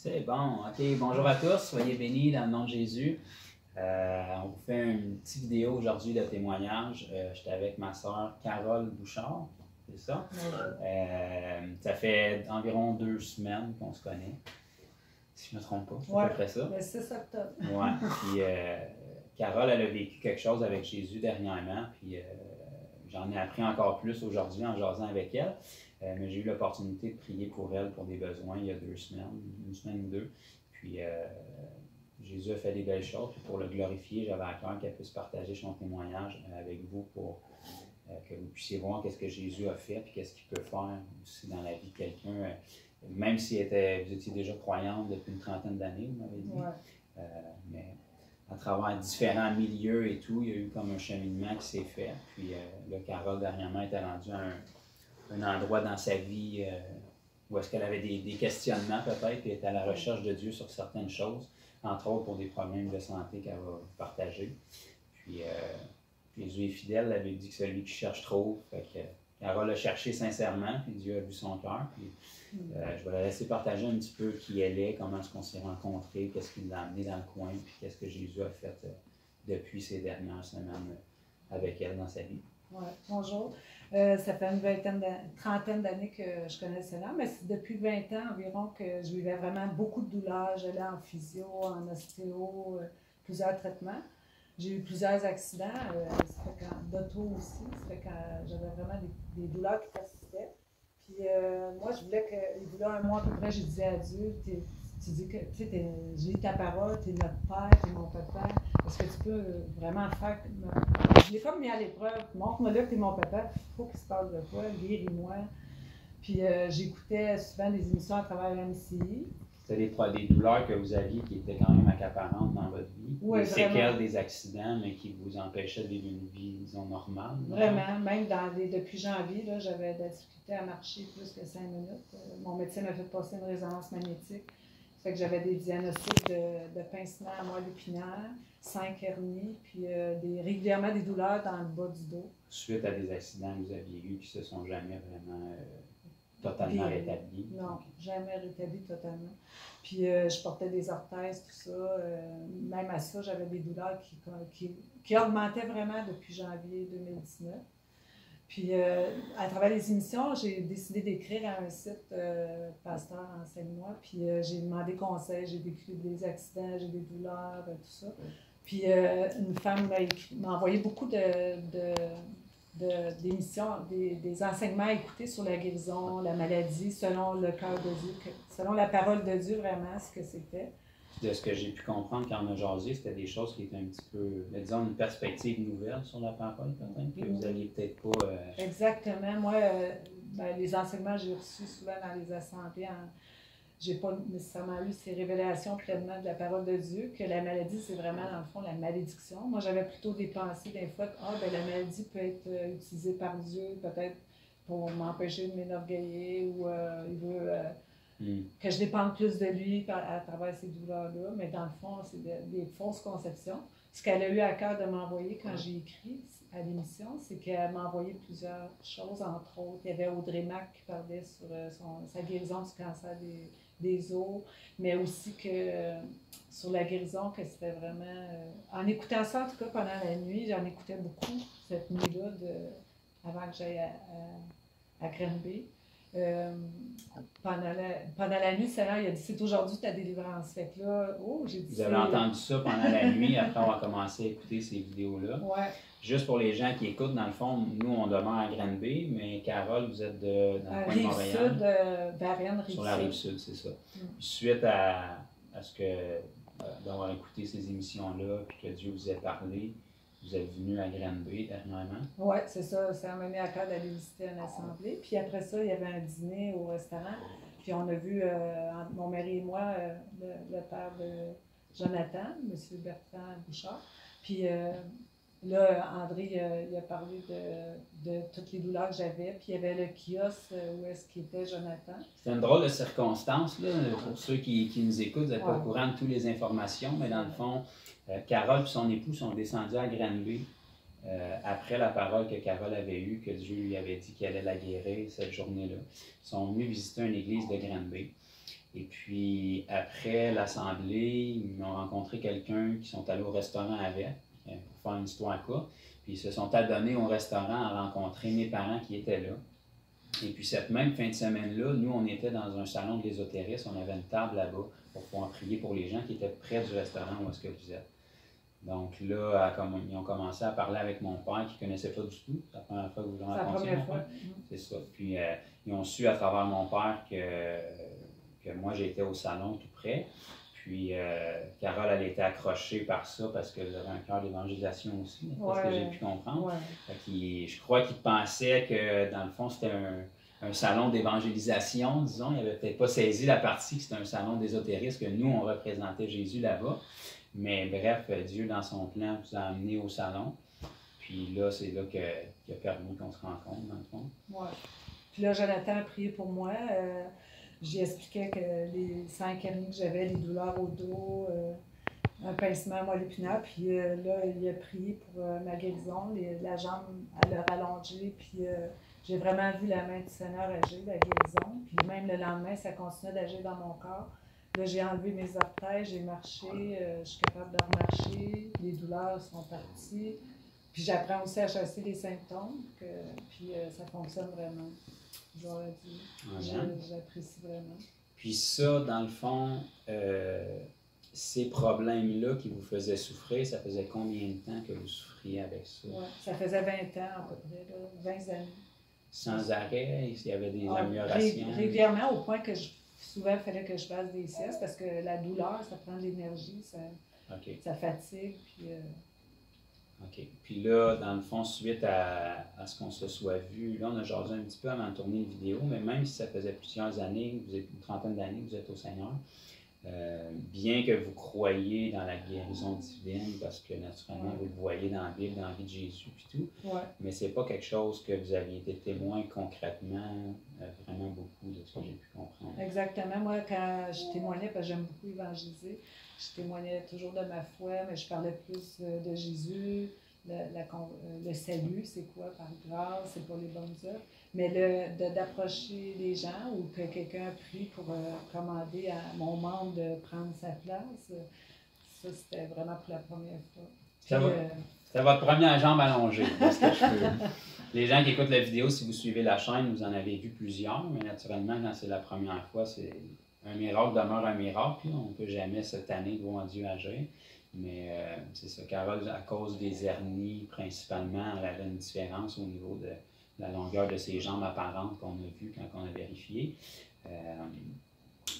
C'est bon. OK, bonjour à tous. Soyez bénis dans le nom de Jésus. On vous fait une petite vidéo aujourd'hui de témoignage. J'étais avec ma soeur Carole Bouchard, c'est ça? Ça fait environ 2 semaines qu'on se connaît, si je ne me trompe pas. C'est à peu près ça. Le 6 octobre. Ouais. Puis Carole, elle a vécu quelque chose avec Jésus dernièrement. Puis j'en ai appris encore plus aujourd'hui en jasant avec elle. Mais j'ai eu l'opportunité de prier pour elle pour des besoins il y a 2 semaines, une semaine ou deux. Puis Jésus a fait des belles choses. Puis pour le glorifier, j'avais à cœur qu'elle puisse partager son témoignage avec vous pour que vous puissiez voir qu'est-ce que Jésus a fait puis qu'est-ce qu'il peut faire aussi dans la vie de quelqu'un. Même si vous étiez déjà croyante depuis une trentaine d'années, vous m'avez dit. Ouais. Mais à travers différents milieux et tout, il y a eu comme un cheminement qui s'est fait. Puis là, Carole, dernièrement, était rendue à un endroit dans sa vie où est-ce qu'elle avait des questionnements peut-être, puis elle était à la recherche de Dieu sur certaines choses, entre autres pour des problèmes de santé qu'elle va partager. Puis Jésus est fidèle, la Bible dit que celui qui cherche trouve. Fait que Carole a cherché sincèrement, puis Dieu a vu son cœur. Puis je vais la laisser partager un petit peu qui elle est, comment est-ce qu'on s'est rencontrés, qu'est-ce qui l'a amené dans le coin, puis qu'est-ce que Jésus a fait depuis ces dernières semaines avec elle dans sa vie. Ouais. Bonjour. Ça fait une trentaine d'années que je connais cela, mais c'est depuis 20 ans environ que je vivais vraiment beaucoup de douleurs. J'allais en physio, en ostéo, plusieurs traitements. J'ai eu plusieurs accidents, d'auto aussi. Ça fait quand j'avais vraiment des douleurs qui persistaient. Puis moi, je voulais que, il voulait 1 mois à peu près, je disais à Dieu, tu dis que, tu sais, j'ai lu ta parole, tu es notre Père, tu es mon papa. Est-ce que tu peux vraiment faire. Je l'ai comme mis à l'épreuve. Montre-moi là que tu es mon papa, il faut qu'il se passe de quoi, guéris-moi. Puis j'écoutais souvent des émissions à travers l'MCI. C'était des douleurs que vous aviez qui étaient quand même accaparantes dans votre vie. Oui, des séquelles, des accidents, mais qui vous empêchaient de vivre une vie, disons, normale. Vraiment, même depuis janvier, là, j'avais de la difficulté à marcher plus que 5 minutes. Mon médecin m'a fait passer une résonance magnétique. Ça fait que j'avais des diagnostics de pincement à moelle épinière, 5 hernies, puis régulièrement des douleurs dans le bas du dos. Suite à des accidents que vous aviez eus qui ne se sont jamais vraiment totalement rétablis. Non, jamais rétablis totalement. Puis je portais des orthèses, tout ça. Même à ça, j'avais des douleurs qui augmentaient vraiment depuis janvier 2019. Puis, à travers les émissions, j'ai décidé d'écrire à un site Pasteur, enseigne-moi. Puis, j'ai demandé conseil, j'ai vécu des accidents, j'ai des douleurs, tout ça. Puis, une femme m'a envoyé beaucoup d'émissions, des enseignements à écouter sur la guérison, la maladie, selon le cœur de Dieu, selon la parole de Dieu, vraiment, ce que c'était. De ce que j'ai pu comprendre quand on a jasé, c'était des choses qui étaient un petit peu, disons, une perspective nouvelle sur la parole, peut-être, que vous n'aviez peut-être pas... Exactement. Moi, les enseignements que j'ai reçus souvent dans les assemblées, j'ai pas nécessairement eu ces révélations pleinement de la parole de Dieu, que la maladie, c'est vraiment, dans le fond, la malédiction. Moi, j'avais plutôt des pensées, des fois, que la maladie peut être utilisée par Dieu, peut-être pour m'empêcher de m'énorgueiller, ou il veut... que je dépende plus de lui à travers ces douleurs-là, mais dans le fond, c'est des fausses conceptions. Ce qu'elle a eu à cœur de m'envoyer quand j'ai écrit à l'émission, c'est qu'elle m'a envoyé plusieurs choses, entre autres. Il y avait Audrey Mac qui parlait sur sa guérison du cancer des os, mais aussi que sur la guérison, que c'était vraiment... en écoutant ça, en tout cas, pendant la nuit, j'en écoutais beaucoup cette nuit-là, avant que j'aille à Granby. Pendant la nuit, Seigneur, il a dit, c'est aujourd'hui ta délivrance. Fait que là, j'ai dit... Vous avez entendu ça pendant la nuit, après on a commencé à écouter ces vidéos-là. Ouais. Juste pour les gens qui écoutent, dans le fond, nous, on demeure à Granby, mais Carole, vous êtes dans le coin de Montréal. Rive-Sud, Varienne, Rive-Sud. Sur la Rive-Sud, c'est ça. Suite à ce que, d'avoir écouté ces émissions-là, puis que Dieu vous ait parlé, vous êtes venu à Granby dernièrement. Oui, c'est ça. Ça m'a mis à cœur d'aller visiter une assemblée. Puis après ça, il y avait un dîner au restaurant. Puis on a vu, mon mari et moi, le père de Jonathan, M. Bertrand Bouchard. Puis là, André, il a parlé de toutes les douleurs que j'avais. Puis il y avait le kiosque où est-ce qu'était Jonathan. C'est une drôle de circonstance, là. Pour ceux qui nous écoutent, vous n'êtes pas au courant de toutes les informations, mais dans le fond, Carole et son époux sont descendus à Granby après la parole que Carole avait eue, que Dieu lui avait dit qu'il allait la guérir cette journée-là, ils sont venus visiter une église de Granby. Et puis, après l'assemblée, ils ont rencontré quelqu'un qui sont allés au restaurant avec, pour faire une histoire courte. Puis, ils se sont adonnés au restaurant à rencontrer mes parents qui étaient là. Et puis, cette même fin de semaine-là, nous, on était dans un salon de l'ésotérisme. On avait une table là-bas pour pouvoir prier pour les gens qui étaient près du restaurant où est-ce que vous êtes. Donc là, ils ont commencé à parler avec mon père qui ne connaissait pas du tout. C'est la première fois que vous le rencontrez. C'est la première fois. C'est ça. Puis ils ont su à travers mon père que moi j'étais au salon tout près. Puis Carole, elle était accrochée par ça parce qu'elle avait un cœur d'évangélisation aussi, c'est ce que j'ai pu comprendre. Ouais. Je crois qu'il pensait que dans le fond c'était un salon d'évangélisation, disons. Il n'avait peut-être pas saisi la partie que c'était un salon d'ésotérisme, que nous on représentait Jésus là-bas. Mais bref, Dieu, dans son plan, vous a amené au salon. Puis là, c'est là qu'il a permis qu'on se rencontre, dans le fond. Oui. Puis là, Jonathan a prié pour moi. J'ai expliqué que les 5 hernies que j'avais, les douleurs au dos, un pincement à moelle épinière. Puis là, il a prié pour ma guérison. La jambe, elle a rallongé. Puis j'ai vraiment vu la main du Seigneur agir, la guérison. Puis même le lendemain, ça continuait d'agir dans mon corps. Là, j'ai enlevé mes orteils, j'ai marché, je suis capable de remarcher, les douleurs sont parties. Puis j'apprends aussi à chasser les symptômes, puis ça fonctionne vraiment. J'aurais dit. J'apprécie vraiment. Puis ça, dans le fond, ces problèmes-là qui vous faisaient souffrir, ça faisait combien de temps que vous souffriez avec ça? Oui, ça faisait 20 ans à peu près, là, 20 années. Sans arrêt, il y avait des améliorations? Régulièrement, au point que souvent, il fallait que je fasse des siestes parce que la douleur, ça prend de l'énergie, ça fatigue. Puis, OK. Puis là, dans le fond, suite à ce qu'on se soit vu, là, on a jasé un petit peu avant de tourner une vidéo, mais même si ça faisait plusieurs années, vous êtes une trentaine d'années que vous êtes au Seigneur, bien que vous croyiez dans la guérison divine, parce que naturellement, vous le voyez dans la Bible, dans la vie de Jésus et tout, mais c'est pas quelque chose que vous aviez été témoin concrètement, vraiment beaucoup de ce que j'ai pu comprendre. Exactement. Moi, quand je témoignais, parce que j'aime beaucoup évangéliser, je témoignais toujours de ma foi, mais je parlais plus de Jésus, le salut, c'est quoi par grâce, c'est pas les bonnes œuvres. Mais d'approcher les gens ou que quelqu'un prie pour commander à mon membre de prendre sa place, ça, c'était vraiment pour la première fois. C'était votre première jambe allongée, parce que les gens qui écoutent la vidéo, si vous suivez la chaîne, vous en avez vu plusieurs, mais naturellement, quand c'est la première fois, c'est un miracle demeure un miracle. On ne peut jamais se tanner devant Dieu agir. Mais c'est ça, Carole, à cause des hernies, principalement, elle avait une différence au niveau de la longueur de ses jambes apparentes qu'on a vu quand on a vérifié.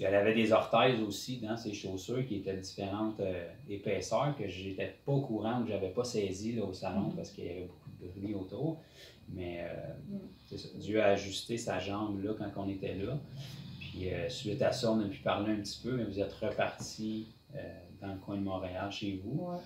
Elle avait des orthèses aussi dans ses chaussures qui étaient de différentes épaisseurs que je n'étais pas au courant ou que je n'avais pas saisi là, au salon parce qu'il y avait beaucoup de bruit autour. Mais c'est ça, Dieu a ajusté sa jambe là quand on était là. Puis suite à ça, on a pu parler un petit peu, mais vous êtes reparti dans le coin de Montréal chez vous. Ouais.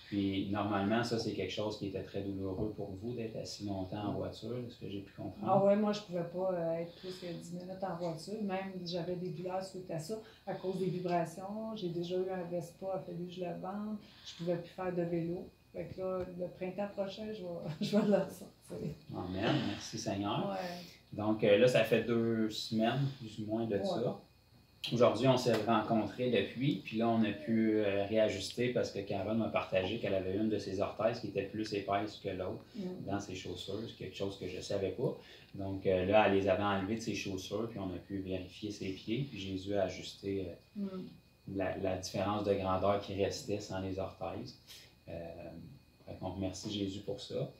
Puis normalement, ça c'est quelque chose qui était très douloureux pour vous d'être assis longtemps en voiture, de ce que j'ai pu comprendre. Ah ouais, moi je pouvais pas être plus que 10 minutes en voiture. Même j'avais des douleurs suite à ça à cause des vibrations. J'ai déjà eu un Vespa, il a fallu que je le vende. Je pouvais plus faire de vélo. Fait que là, le printemps prochain, je vais le sortir. Amen, merci Seigneur. Ouais. Donc là, ça fait 2 semaines, plus ou moins, de ça. Aujourd'hui, on s'est rencontrés depuis, puis là, on a pu réajuster parce que Carole m'a partagé qu'elle avait une de ses orthèses qui était plus épaisse que l'autre dans ses chaussures, c'est quelque chose que je ne savais pas. Donc là, elle les avait enlevées de ses chaussures, puis on a pu vérifier ses pieds, puis Jésus a ajusté la différence de grandeur qui restait sans les orthèses. On remercie Jésus pour ça.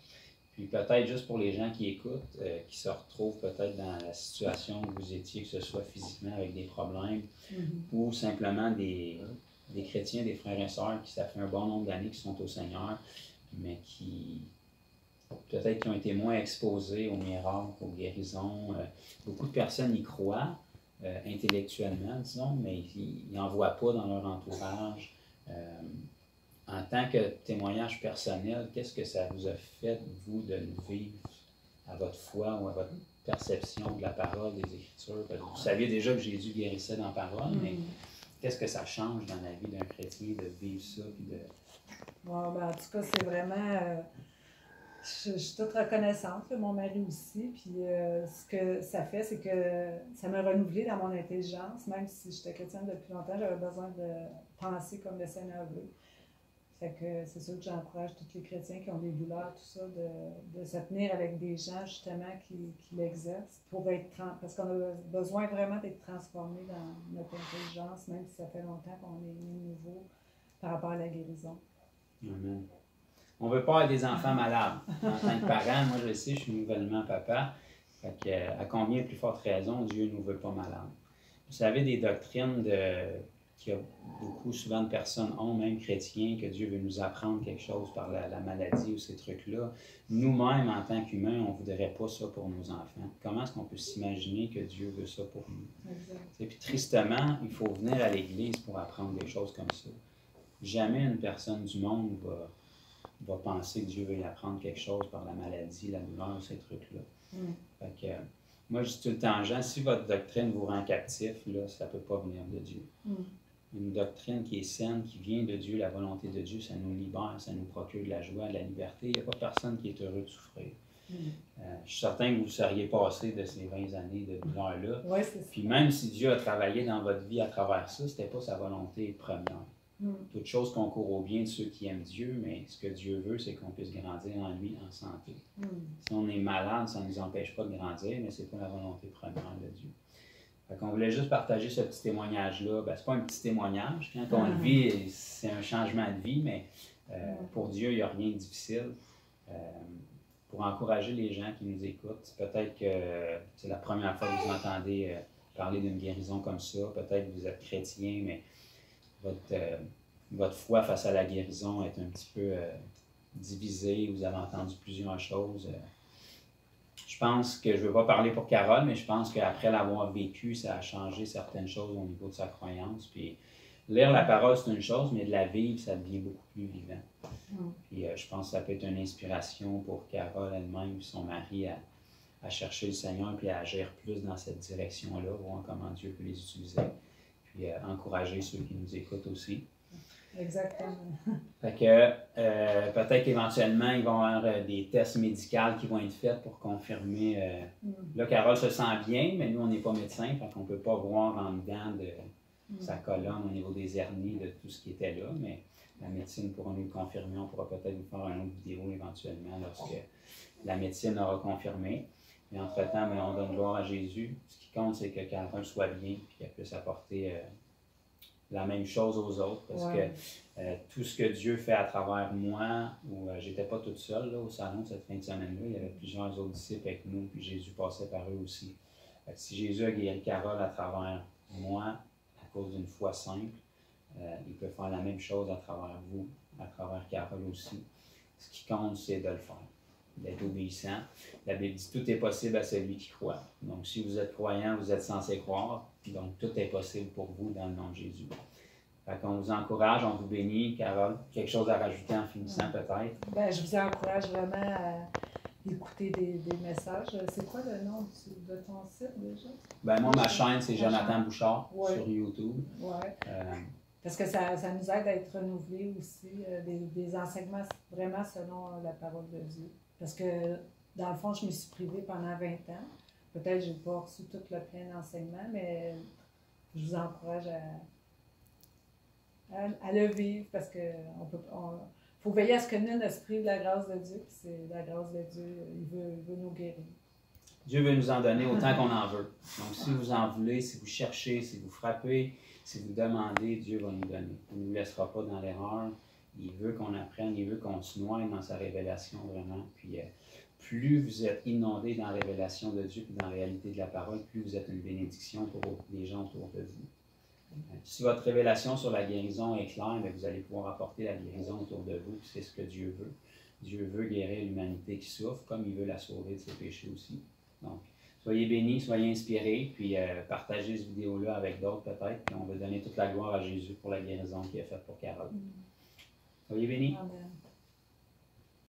Puis peut-être juste pour les gens qui écoutent, qui se retrouvent peut-être dans la situation où vous étiez, que ce soit physiquement avec des problèmes ou simplement des chrétiens, des frères et sœurs qui, ça fait un bon nombre d'années qui sont au Seigneur, mais qui peut-être qui ont été moins exposés aux miracles, aux guérisons. Beaucoup de personnes y croient intellectuellement, disons, mais ils n'en voient pas dans leur entourage. En tant que témoignage personnel, qu'est-ce que ça vous a fait, vous, de vivre à votre foi ou à votre perception de la parole, des Écritures? Parce que vous saviez déjà que Jésus guérissait dans la parole, mais qu'est-ce que ça change dans la vie d'un chrétien de vivre ça? Puis de... Bon, ben, en tout cas, c'est vraiment... je suis toute reconnaissante, là, mon mari aussi. Puis ce que ça fait, c'est que ça m'a renouvelé dans mon intelligence. Même si j'étais chrétienne depuis longtemps, j'avais besoin de penser comme le Seigneur veut. Fait que c'est sûr que j'encourage tous les chrétiens qui ont des douleurs, tout ça, de se tenir avec des gens justement qui l'exercent pour être parce qu'on a besoin vraiment d'être transformé dans notre intelligence, même si ça fait longtemps qu'on est nouveau par rapport à la guérison. Amen. On ne veut pas avoir des enfants malades. En tant que parent, moi je le sais, je suis nouvellement papa. Fait que, à combien de plus forte raison Dieu ne nous veut pas malades? Vous savez, des doctrines qu'il y a beaucoup, souvent de personnes ont, même chrétiens, que Dieu veut nous apprendre quelque chose par la maladie ou ces trucs-là. Nous-mêmes, en tant qu'humains, on ne voudrait pas ça pour nos enfants. Comment est-ce qu'on peut s'imaginer que Dieu veut ça pour nous? Et puis tristement, il faut venir à l'Église pour apprendre des choses comme ça. Jamais une personne du monde va penser que Dieu veut y apprendre quelque chose par la maladie, la douleur, ces trucs-là. Fait que, moi, je dis tout le temps, Jean, si votre doctrine vous rend captif, là, ça ne peut pas venir de Dieu. Une doctrine qui est saine, qui vient de Dieu, la volonté de Dieu, ça nous libère, ça nous procure de la joie, de la liberté. Il n'y a pas personne qui est heureux de souffrir. Je suis certain que vous seriez passé de ces 20 années de douleur-là. Ouais, c'est ça. Puis même si Dieu a travaillé dans votre vie à travers ça, ce n'était pas sa volonté première. Toute chose concourt au bien de ceux qui aiment Dieu, mais ce que Dieu veut, c'est qu'on puisse grandir en lui en santé. Si on est malade, ça ne nous empêche pas de grandir, mais ce n'est pas la volonté première de Dieu. Fait qu'on voulait juste partager ce petit témoignage-là. Ben, c'est pas un petit témoignage. Quand on le vit, c'est un changement de vie, mais pour Dieu, il n'y a rien de difficile. Pour encourager les gens qui nous écoutent, peut-être que c'est la première fois que vous entendez parler d'une guérison comme ça. Peut-être que vous êtes chrétien, mais votre foi face à la guérison est un petit peu divisée. Vous avez entendu plusieurs choses. Je pense que je ne veux pas parler pour Carole, mais je pense qu'après l'avoir vécu, ça a changé certaines choses au niveau de sa croyance. Puis lire la parole, c'est une chose, mais de la vivre, ça devient beaucoup plus vivant. Puis je pense que ça peut être une inspiration pour Carole elle-même, son mari, à chercher le Seigneur, puis à agir plus dans cette direction-là, voir comment Dieu peut les utiliser. Puis encourager ceux qui nous écoutent aussi. Exactement. Fait que peut-être qu'éventuellement, ils vont avoir des tests médicaux qui vont être faits pour confirmer. Là, Carole se sent bien, mais nous, on n'est pas médecin, fait qu'on ne peut pas voir en dedans de sa colonne au niveau des hernies, de tout ce qui était là, mais la médecine pourra nous le confirmer. On pourra peut-être vous faire une autre vidéo éventuellement lorsque la médecine aura confirmé. Mais entre-temps, on donne gloire à Jésus. Ce qui compte, c'est que Carole soit bien et qu'elle puisse apporter la même chose aux autres. Parce que tout ce que Dieu fait à travers moi, où j'étais pas toute seule là, au salon cette fin de semaine-là, il y avait plusieurs autres disciples avec nous, puis Jésus passait par eux aussi. Fait que si Jésus a guéri Carole à travers moi, à cause d'une foi simple, il peut faire la même chose à travers vous, à travers Carole aussi. Ce qui compte, c'est de le faire, d'être obéissant. La Bible dit tout est possible à celui qui croit. Donc, si vous êtes croyant, vous êtes censé croire. Donc, tout est possible pour vous dans le nom de Jésus. Fait qu'on vous encourage, on vous bénit. Carole, quelque chose à rajouter en finissant peut-être? Ben, je vous encourage vraiment à écouter des messages. C'est quoi le nom de ton site déjà? Ben, moi, ma chaîne, c'est Jonathan Bouchard sur YouTube. Parce que ça nous aide à être renouvelés aussi, des enseignements vraiment selon la parole de Dieu. Parce que, dans le fond, je me suis privée pendant 20 ans. Peut-être que je n'ai pas reçu tout le plein d'enseignements, mais je vous encourage à le vivre parce que faut veiller à ce que nul ne se prive de la grâce de Dieu. Puis c'est la grâce de Dieu, il veut nous guérir. Dieu veut nous en donner autant qu'on en veut. Donc, si vous en voulez, si vous cherchez, si vous frappez, si vous demandez, Dieu va nous donner. Il ne nous laissera pas dans l'erreur. Il veut qu'on apprenne, il veut qu'on se noie dans sa révélation vraiment. Puis, plus vous êtes inondé dans la révélation de Dieu et dans la réalité de la parole, plus vous êtes une bénédiction pour les gens autour de vous. Si votre révélation sur la guérison est claire, bien, vous allez pouvoir apporter la guérison autour de vous. C'est ce que Dieu veut. Dieu veut guérir l'humanité qui souffre, comme il veut la sauver de ses péchés aussi. Donc, soyez bénis, soyez inspirés, puis partagez cette vidéo-là avec d'autres peut-être. Puis on va donner toute la gloire à Jésus pour la guérison qu'il a faite pour Carole. Soyez bénis. Amen.